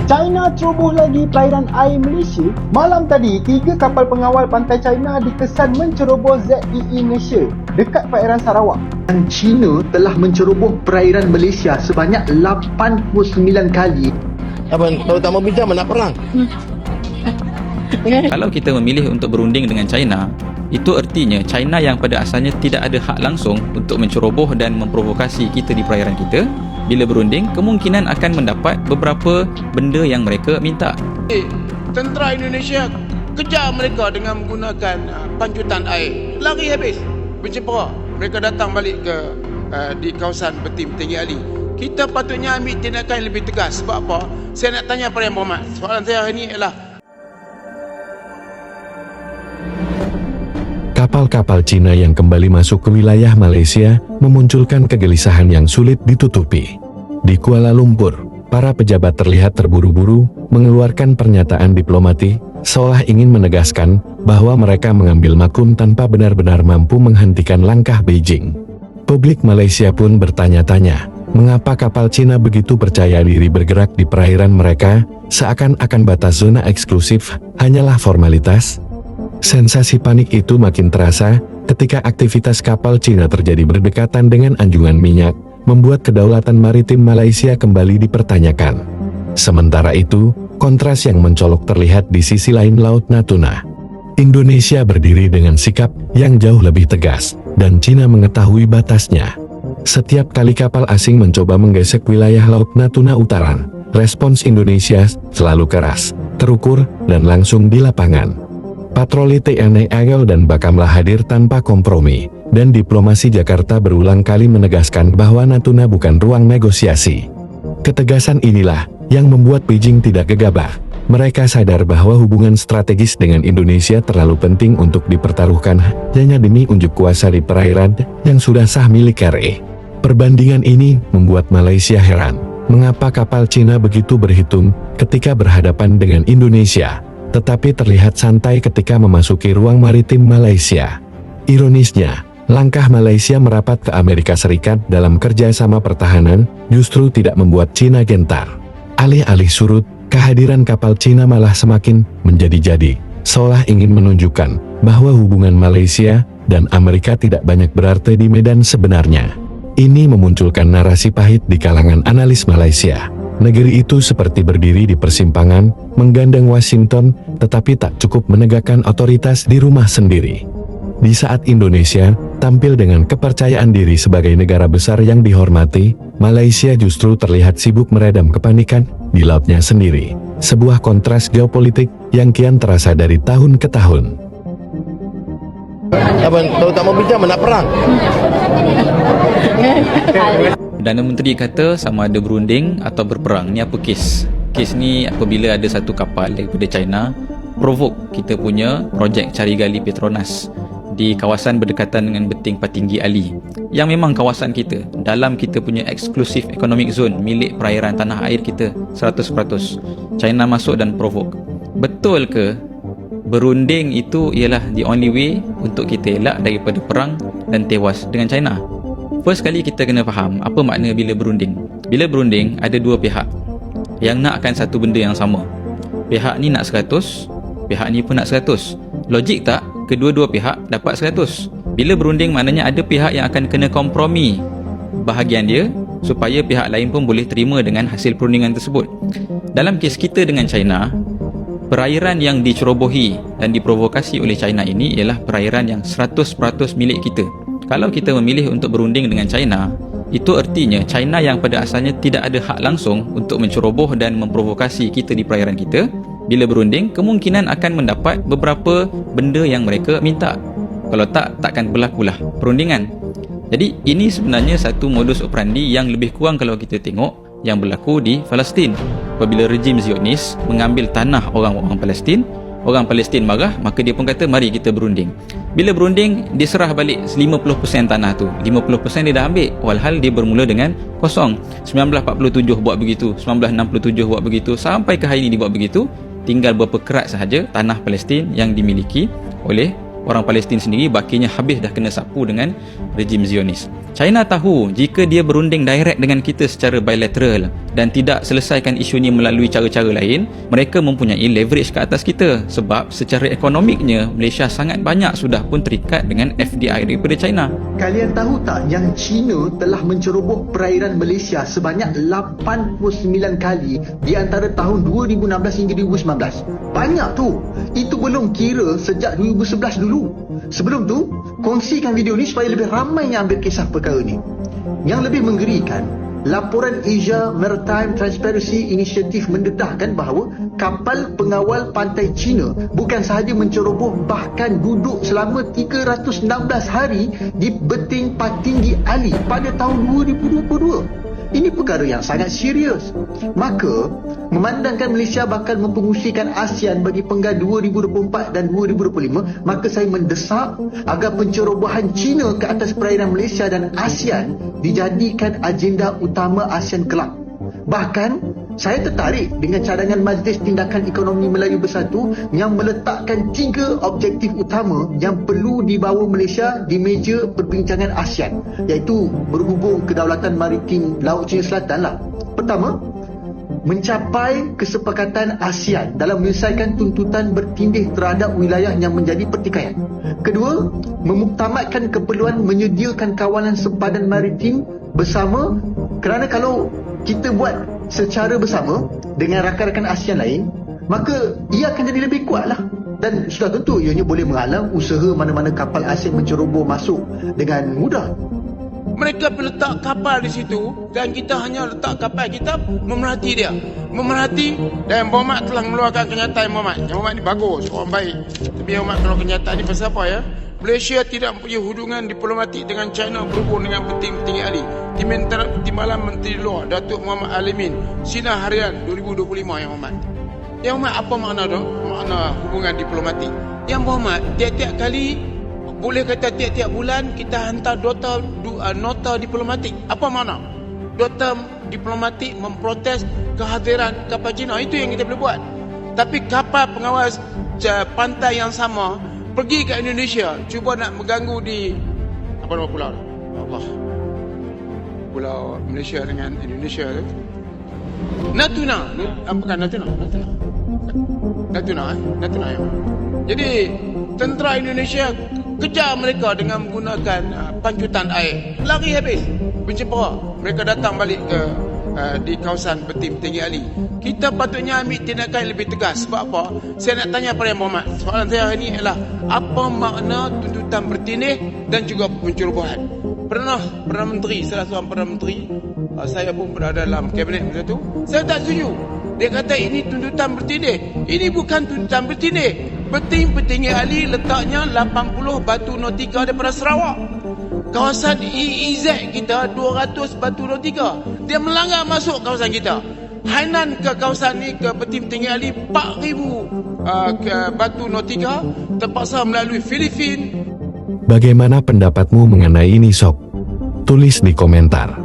China ceroboh lagi perairan air Malaysia. Malam tadi, 3 kapal pengawal pantai China dikesan menceroboh ZEE Malaysia dekat perairan Sarawak. Dan China telah menceroboh perairan Malaysia sebanyak 89 kali. Abang, kalau tak mau bincang, nak perang? Kalau kita memilih untuk berunding dengan China, itu artinya China yang pada asalnya tidak ada hak langsung untuk menceroboh dan memprovokasi kita di perairan kita, bila berunding kemungkinan akan mendapat beberapa benda yang mereka minta. Tentera Indonesia kejar mereka dengan menggunakan panjutan air. Lari habis, bercepera. Mereka datang balik ke di kawasan Betim Tinggi Ali. Kita patutnya ambil tindakan yang lebih tegas. Sebab apa? Saya nak tanya pada Yang Berhormat. Soalan saya hari ini ialah, kapal-kapal Cina yang kembali masuk ke wilayah Malaysia memunculkan kegelisahan yang sulit ditutupi. Di Kuala Lumpur, para pejabat terlihat terburu-buru mengeluarkan pernyataan diplomatik, seolah ingin menegaskan bahwa mereka mengambil maklum tanpa benar-benar mampu menghentikan langkah Beijing. Publik Malaysia pun bertanya-tanya, mengapa kapal Cina begitu percaya diri bergerak di perairan mereka, seakan-akan batas zona eksklusif hanyalah formalitas? Sensasi panik itu makin terasa ketika aktivitas kapal Cina terjadi berdekatan dengan anjungan minyak, membuat kedaulatan maritim Malaysia kembali dipertanyakan. Sementara itu, kontras yang mencolok terlihat di sisi lain Laut Natuna. Indonesia berdiri dengan sikap yang jauh lebih tegas, dan Cina mengetahui batasnya. Setiap kali kapal asing mencoba menggesek wilayah Laut Natuna Utara, respons Indonesia selalu keras, terukur, dan langsung di lapangan. Patroli TNI AL dan Bakamla hadir tanpa kompromi, dan diplomasi Jakarta berulang kali menegaskan bahwa Natuna bukan ruang negosiasi. Ketegasan inilah yang membuat Beijing tidak gegabah. Mereka sadar bahwa hubungan strategis dengan Indonesia terlalu penting untuk dipertaruhkan hanya demi unjuk kuasa di perairan yang sudah sah milik RI. Perbandingan ini membuat Malaysia heran, mengapa kapal Cina begitu berhitung ketika berhadapan dengan Indonesia, tetapi terlihat santai ketika memasuki ruang maritim Malaysia. Ironisnya, langkah Malaysia merapat ke Amerika Serikat dalam kerjasama pertahanan justru tidak membuat Cina gentar. Alih-alih surut, kehadiran kapal Cina malah semakin menjadi-jadi, seolah ingin menunjukkan bahwa hubungan Malaysia dan Amerika tidak banyak berarti di medan sebenarnya. Ini memunculkan narasi pahit di kalangan analis Malaysia. Negeri itu seperti berdiri di persimpangan, menggandeng Washington, tetapi tak cukup menegakkan otoritas di rumah sendiri. Di saat Indonesia tampil dengan kepercayaan diri sebagai negara besar yang dihormati, Malaysia justru terlihat sibuk meredam kepanikan di lautnya sendiri. Sebuah kontras geopolitik yang kian terasa dari tahun ke tahun. Abang, kalau tak mau bincang, nak perang? Perdana Menteri kata sama ada berunding atau berperang. Ni apa kes? Kes ni apabila ada satu kapal daripada China provoke kita punya projek cari gali Petronas di kawasan berdekatan dengan Beting Patinggi Ali, yang memang kawasan kita, dalam kita punya exclusive economic zone milik perairan tanah air kita 100%. China masuk dan provoke. Betul ke berunding itu ialah the only way untuk kita elak daripada perang dan tewas dengan China? First kali kita kena faham apa makna bila berunding. Bila berunding, ada dua pihak yang nakkan satu benda yang sama. Pihak ni nak 100, pihak ni pun nak 100. Logik tak? Kedua-dua pihak dapat 100. Bila berunding maknanya ada pihak yang akan kena kompromi bahagian dia supaya pihak lain pun boleh terima dengan hasil perundingan tersebut. Dalam kes kita dengan China, perairan yang dicerobohi dan diprovokasi oleh China ini ialah perairan yang 100% milik kita. Kalau kita memilih untuk berunding dengan China, itu artinya China yang pada asalnya tidak ada hak langsung untuk menceroboh dan memprovokasi kita di perairan kita, bila berunding kemungkinan akan mendapat beberapa benda yang mereka minta. Kalau tak, takkan berlakulah perundingan. Jadi ini sebenarnya satu modus operandi yang lebih kurang kalau kita tengok yang berlaku di Palestin. Apabila rejim Zionis mengambil tanah orang-orang Palestin, orang Palestin marah, maka dia pun kata mari kita berunding. Bila berunding, dia serah balik 50% tanah tu. 50% dia dah ambil, walhal dia bermula dengan kosong. 1947 buat begitu, 1967 buat begitu, sampai ke hari ini dibuat begitu. Tinggal berapa kerat sahaja tanah Palestin yang dimiliki oleh orang Palestin sendiri bakinya habis dah kena sapu dengan rejim Zionis. China tahu jika dia berunding direct dengan kita secara bilateral dan tidak selesaikan isu ni melalui cara-cara lain, mereka mempunyai leverage ke atas kita sebab secara ekonomiknya Malaysia sangat banyak sudah pun terikat dengan FDI daripada China. Kalian tahu tak yang China telah menceroboh perairan Malaysia sebanyak 89 kali di antara tahun 2016 hingga 2019? Banyak tu. Itu belum kira sejak 2011 dulu. Sebelum tu, kongsikan video ni supaya lebih ramai yang ambil kisah perkara ni. Yang lebih menggerikan, laporan Asia Maritime Transparency Initiative mendedahkan bahawa kapal pengawal pantai China bukan sahaja menceroboh, bahkan duduk selama 316 hari di beting Patinggi Ali pada tahun 2022. Ini perkara yang sangat serius. Maka, memandangkan Malaysia bakal mempengusikan ASEAN bagi Penggal 2024 dan 2025, maka saya mendesak agar pencerobohan China ke atas perairan Malaysia dan ASEAN dijadikan agenda utama ASEAN Club. Bahkan, saya tertarik dengan cadangan Majlis Tindakan Ekonomi Melayu Bersatu yang meletakkan 3 objektif utama yang perlu dibawa Malaysia di meja perbincangan ASEAN, iaitu berhubung kedaulatan maritim Laut Cina Selatan lah. Pertama, mencapai kesepakatan ASEAN dalam menyelesaikan tuntutan bertindih terhadap wilayah yang menjadi pertikaian. Kedua, memuktamadkan keperluan menyediakan kawalan sempadan maritim bersama, kerana kalau kita buat secara bersama dengan rakan-rakan ASEAN lain, maka ia akan jadi lebih kuat lah. Dan sudah tentu ianya boleh menghalang usaha mana-mana kapal asing menceroboh masuk dengan mudah. Mereka letak kapal di situ dan kita hanya letak kapal kita memerhati dia. Memerhati, dan Muhammad telah mengeluarkan kenyataan Muhammad. Yang Muhammad ni bagus, orang baik. Tapi Muhammad keluar kenyataan ni pasal apa ya? Malaysia tidak mempunyai hubungan diplomatik dengan China berhubung dengan petinggi ahli. Timbalan Menteri Luar Datuk Muhammad Alimin, Sinar Harian 2025 yang Muhammad. Yang Muhammad apa makna tu? Makna hubungan diplomatik. Yang Muhammad tiap-tiap kali, boleh kata tiap-tiap bulan kita hantar nota diplomatik. Apa makna? Nota diplomatik memprotes kehadiran kapal China. Itu yang kita boleh buat. Tapi kapal pengawal pantai yang sama pergi ke Indonesia, cuba nak mengganggu di apa nama pulau? Allah. Pulau Malaysia dengan Indonesia tu. Natuna. Bukan Natuna. Natuna ya. Jadi tentera Indonesia kejar mereka dengan menggunakan pancutan air. Lari habis. Bercempera. Mereka datang balik ke di kawasan Betim Tinggi Ali. Kita patutnya ambil tindakan yang lebih tegas. Sebab apa? Saya nak tanya pada Muhammad. Soalan saya hari ini adalah apa makna tuntutan bertindih dan juga pencerobohan. Perdana Menteri, salah seorang Perdana Menteri, saya pun berada dalam kabinet masa itu, saya tak setuju. Dia kata ini tuntutan bertindih. Ini bukan tuntutan bertindih. Betim Tinggi Ali letaknya 80 batu nautika daripada Sarawak. Kawasan EEZ kita 200 batu nautika. Dia melanggar masuk kawasan kita. Hainan ke kawasan ni, ke Betim Tinggi Ali 4,000 ke batu nautika, terpaksa melalui Filipina. Bagaimana pendapatmu mengenai ini, Sob? Tulis di komentar.